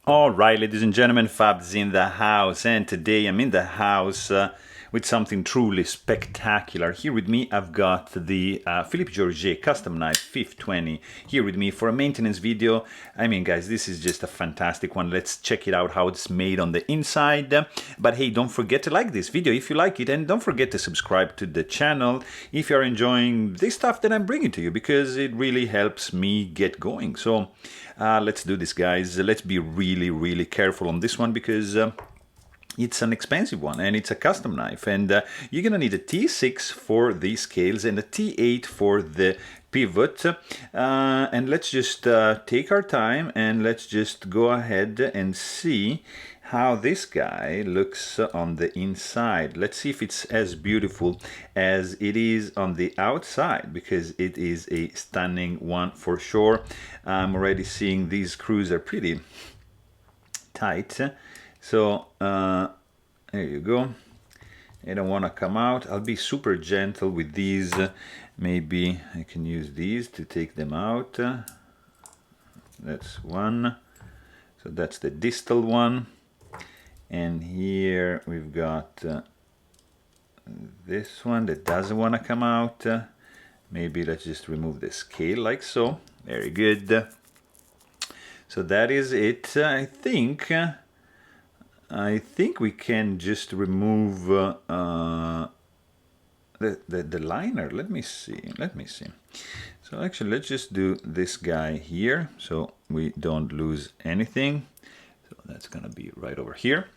All right, ladies and gentlemen, Fab's in the house, and today I'm in the house with something truly spectacular. Here with me, I've got the Philippe Jourget custom knife FIF20 here with me for a maintenance video. I mean, guys, this is just a fantastic one. Let's check it out, how it's made on the inside. But hey, don't forget to like this video if you like it, and don't forget to subscribe to the channel if you're enjoying this stuff that I'm bringing to you, because it really helps me get going. So let's do this, guys. Let's be really careful on this one, because it's an expensive one and it's a custom knife, and you're gonna need a T6 for the scales and a T8 for the pivot, and let's just take our time and let's just go ahead and see how this guy looks on the inside. Let's see if it's as beautiful as it is on the outside, because it is a stunning one for sure. I'm already seeing these screws are pretty tight, so there you go. They don't want to come out. I'll be super gentle with these. Maybe I can use these to take them out. That's one. So that's the distal one. And here we've got this one that doesn't want to come out. Maybe let's just remove the scale like so. Very good. So that is it. I think we can just remove the liner. Let me see. So actually, let's just do this guy here so we don't lose anything. So that's gonna be right over here.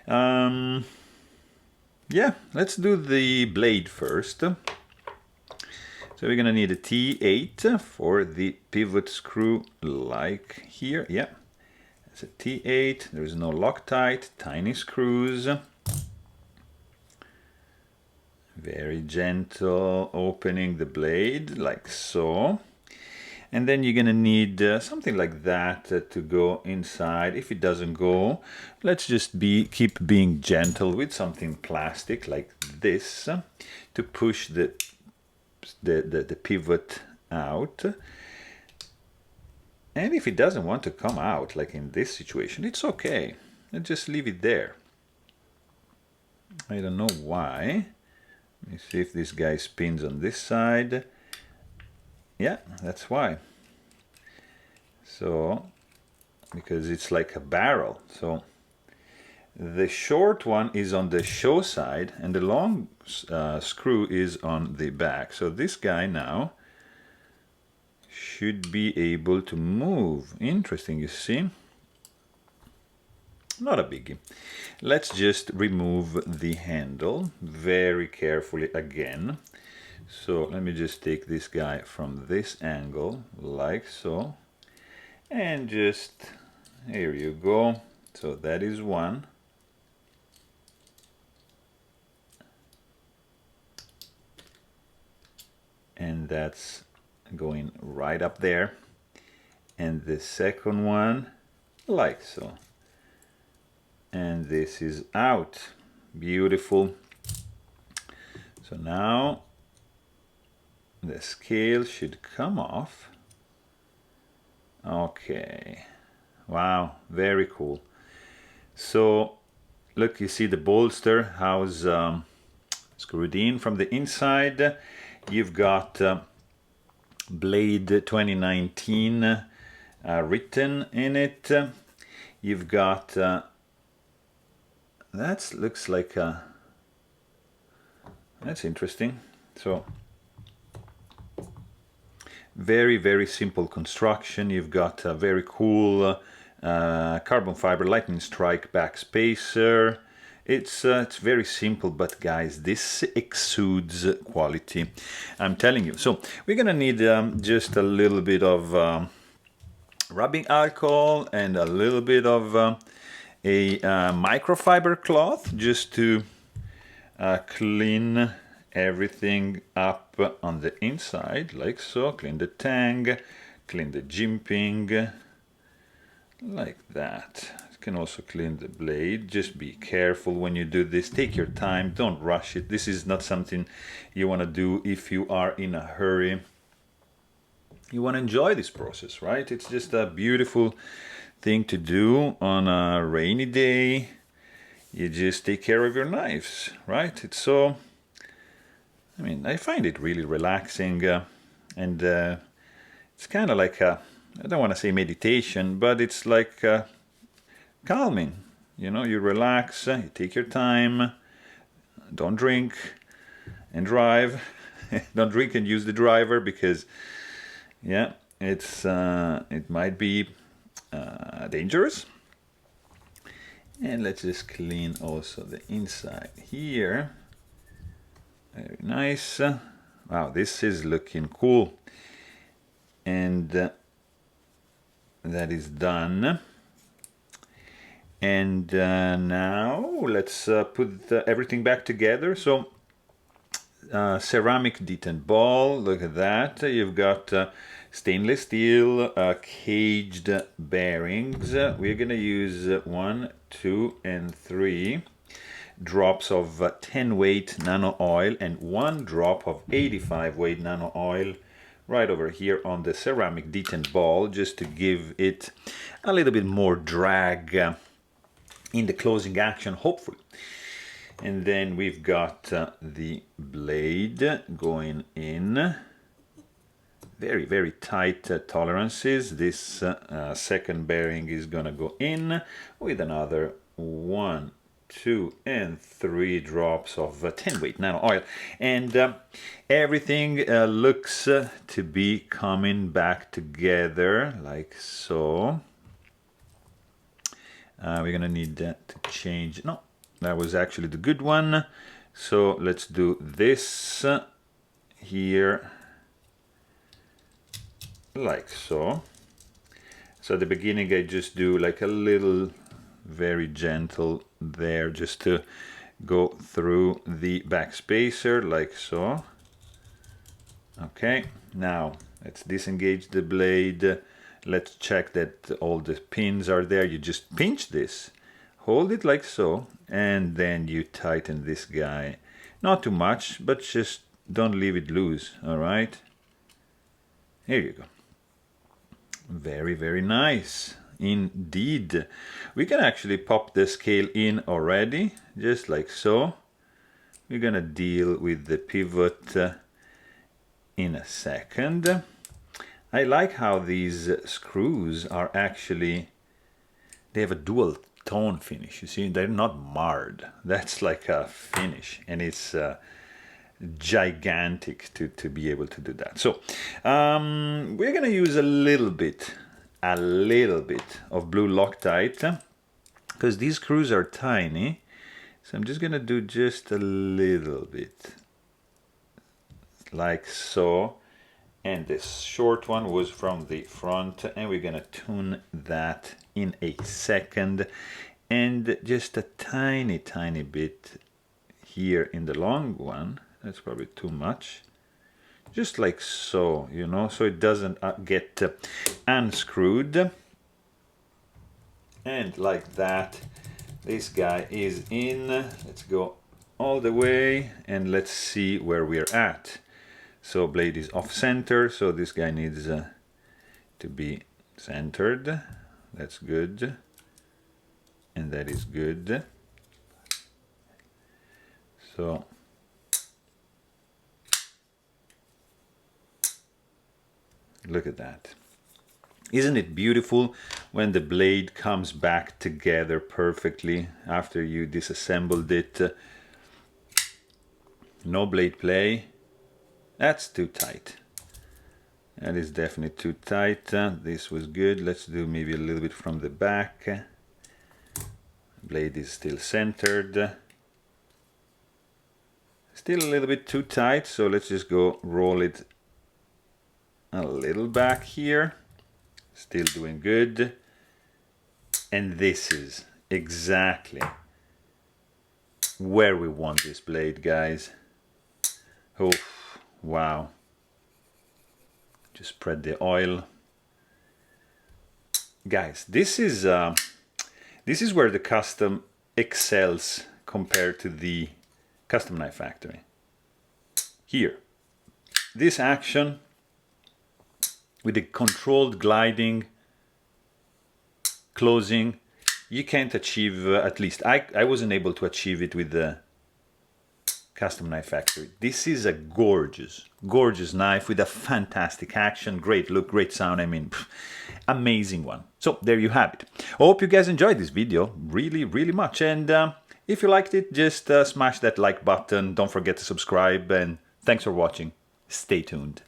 Yeah, let's do the blade first. So we're gonna need a T8 for the pivot screw, like here. Yeah, it's a T8. There's no Loctite, tiny screws. Very gentle opening the blade, like so. And then you're gonna need something like that to go inside. If it doesn't go, let's just keep being gentle with something plastic like this to push the pivot out. And if it doesn't want to come out, like in this situation, it's okay. Let's just leave it there. I don't know why. Let me see if this guy spins on this side. Yeah, that's why. So, because it's like a barrel. So the short one is on the show side and the long screw is on the back. So this guy now should be able to move. Interesting, you see? Not a biggie. Let's just remove the handle very carefully again. So let me just take this guy from this angle, like so, and just, here you go. So that is one. And that's going right up there. And the second one, like so. And this is out. Beautiful. So now the scale should come off. Okay. Wow, very cool. So look, you see the bolster, how's screwed in from the inside. You've got Blade 2019 written in it. You've got that looks like that's interesting. So very simple construction. You've got a very cool carbon fiber lightning strike back spacer. It's very simple, but guys, this exudes quality, I'm telling you. So we're gonna need just a little bit of rubbing alcohol and a little bit of a microfiber cloth, just to clean everything up on the inside, like so. Clean the tang, clean the jimping, like that. You can also clean the blade. Just be careful when you do this. Take your time, don't rush it. This is not something you want to do if you are in a hurry. You want to enjoy this process, right? It's just a beautiful thing to do on a rainy day. You just take care of your knives, right? It's so, I mean, I find it really relaxing, and it's kind of like a, I don't want to say meditation, but it's like calming. You know, you relax, you take your time, don't drink and drive. Don't drink and use the driver, because yeah, it's it might be dangerous. And let's just clean also the inside here. Very nice. Wow, this is looking cool. And that is done. And now let's put everything back together. So ceramic detent ball, look at that. You've got stainless steel caged bearings. We're gonna use 1, 2, and 3 drops of 10 weight nano oil and 1 drop of 85 weight nano oil right over here on the ceramic detent ball, just to give it a little bit more drag in the closing action, hopefully. And then we've got the blade going in. Very, very tight tolerances. This second bearing is gonna go in with another 1, 2, and 3 drops of 10 weight nano oil. And everything looks to be coming back together like so. We're gonna need that to change. No, that was actually the good one. So let's do this here like so. So at the beginning I just do like a little very gentle there, just to go through the back spacer like so. Okay, now let's disengage the blade. Let's check that all the pins are there. You just pinch this, hold it like so, and then you tighten this guy. Not too much, but just don't leave it loose, all right? Here you go. Very, very nice indeed. We can actually pop the scale in already, just like so. We're gonna deal with the pivot in a second. I like how these screws are actually, they have a dual tone finish. You see, they're not marred. That's like a finish, and it's gigantic to be able to do that. So we're gonna use a little bit of blue Loctite, because these screws are tiny. So I'm just gonna do just a little bit like so. And this short one was from the front, and we're gonna tune that in a second. And just a tiny bit here in the long one. That's probably too much. Just like so, you know, so it doesn't get unscrewed. And like that, this guy is in. Let's go all the way and let's see where we're at. So blade is off center, so this guy needs to be centered. That's good. And that is good. So look at that. Isn't it beautiful when the blade comes back together perfectly after you disassembled it? No blade play. That's too tight. That is definitely too tight. This was good. Let's do maybe a little bit from the back. Blade is still centered. Still a little bit too tight, so let's just go roll it a little back here. Still doing good. And this is exactly where we want this blade, guys. Oh, wow. Just spread the oil. Guys, this is where the custom excels compared to the custom knife factory. Here, this action with the controlled gliding closing, you can't achieve, at least I wasn't able to achieve it with the Custom Knife Factory. This is a gorgeous, gorgeous knife with a fantastic action, great look, great sound. I mean, amazing one. So there you have it. I hope you guys enjoyed this video really, really much. And if you liked it, just smash that like button. Don't forget to subscribe. And thanks for watching. Stay tuned.